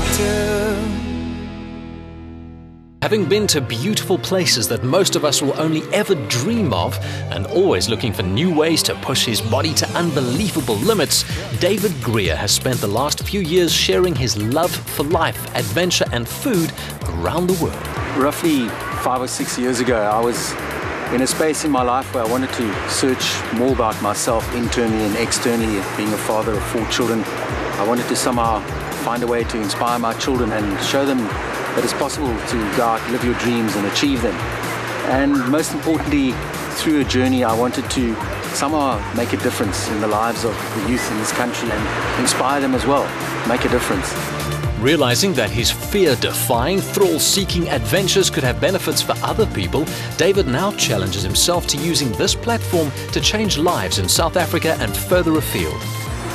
doctor. Having been to beautiful places that most of us will only ever dream of, and always looking for new ways to push his body to unbelievable limits, David Grier has spent the last few years sharing his love for life, adventure and food around the world. Roughly 5 or 6 years ago, I was in a space in my life where I wanted to search more about myself internally and externally. Being a father of 4 children, I wanted to somehow find a way to inspire my children and show them that it's possible to go out, live your dreams and achieve them. And most importantly, through a journey, I wanted to somehow make a difference in the lives of the youth in this country and inspire them as well, make a difference. Realizing that his fear-defying, thrill-seeking adventures could have benefits for other people, David now challenges himself to using this platform to change lives in South Africa and further afield.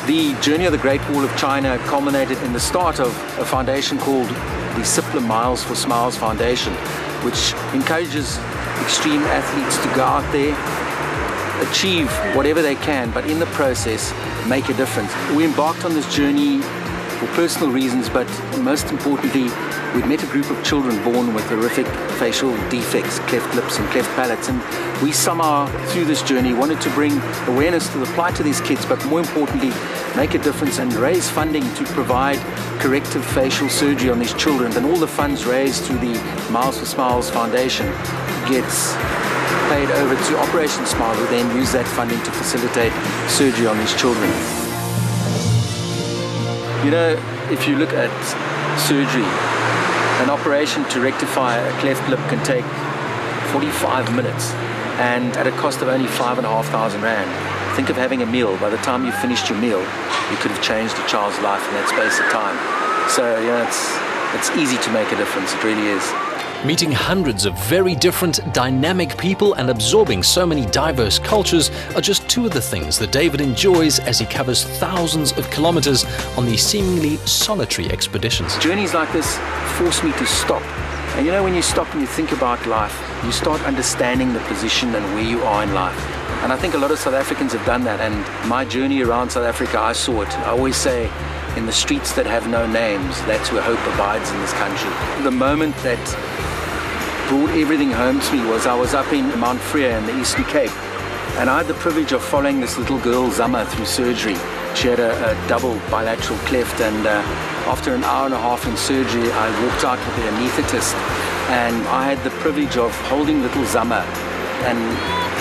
The journey of the Great Wall of China culminated in the start of a foundation called the Simpler Miles for Smiles Foundation, which encourages extreme athletes to go out there, achieve whatever they can, but in the process make a difference. We embarked on this journey for personal reasons, but most importantly, we'd met a group of children born with horrific facial defects, cleft lips and cleft palates, and we somehow, through this journey, wanted to bring awareness to the plight of these kids, but more importantly, make a difference and raise funding to provide corrective facial surgery on these children. And all the funds raised through the Miles for Smiles Foundation gets paid over to Operation Smile, who then use that funding to facilitate surgery on these children. You know, if you look at surgery, an operation to rectify a cleft lip can take 45 minutes and at a cost of only 5,500 rand. Think of having a meal. By the time you finished your meal, you could have changed a child's life in that space of time. So, you know, it's easy to make a difference. It really is. Meeting hundreds of very different, dynamic people and absorbing so many diverse cultures are just two of the things that David enjoys as he covers thousands of kilometers on these seemingly solitary expeditions. Journeys like this force me to stop. And you know, when you stop and you think about life, you start understanding the position and where you are in life. And I think a lot of South Africans have done that. And my journey around South Africa, I saw it. I always say, in the streets that have no names, that's where hope abides in this country. The moment that brought everything home to me was I was up in Mount Freer in the Eastern Cape, and I had the privilege of following this little girl, Zama, through surgery. She had a double bilateral cleft, and after an hour and a half in surgery, I walked out with the anaesthetist, and I had the privilege of holding little Zama and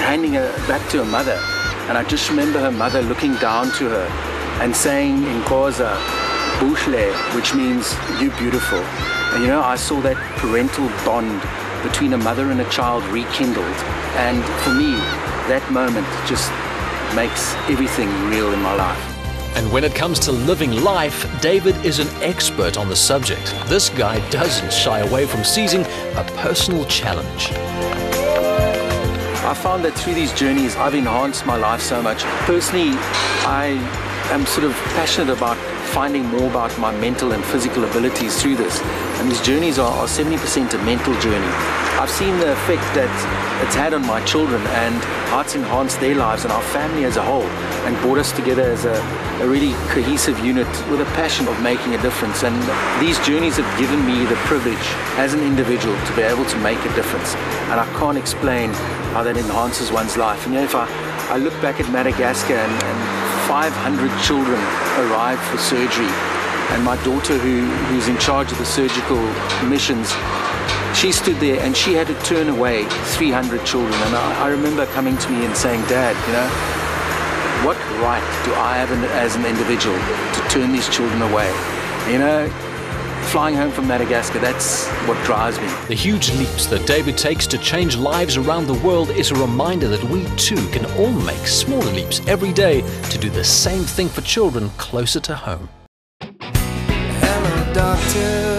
handing her back to her mother. And I just remember her mother looking down to her and saying in Xhosa, "Buhle," which means "you're beautiful." And you know, I saw that parental bond between a mother and a child rekindled. And for me, that moment just makes everything real in my life. And when it comes to living life, David is an expert on the subject. This guy doesn't shy away from seizing a personal challenge. I found that through these journeys, I've enhanced my life so much. Personally, I am sort of passionate about finding more about my mental and physical abilities through this. And these journeys are 70% a mental journey. I've seen the effect that it's had on my children and how it's enhanced their lives and our family as a whole, and brought us together as a really cohesive unit with a passion of making a difference. And these journeys have given me the privilege as an individual to be able to make a difference. And I can't explain how that enhances one's life. And you know, if I look back at Madagascar and 500 children arrived for surgery, and my daughter, who's in charge of the surgical missions, she stood there and she had to turn away 300 children. And I remember coming to me and saying, "Dad, you know, what right do I have as an individual to turn these children away?" You know, flying home from Madagascar, that's what drives me. The huge leaps that David takes to change lives around the world is a reminder that we too can all make smaller leaps every day to do the same thing for children closer to home. Hello, doctor.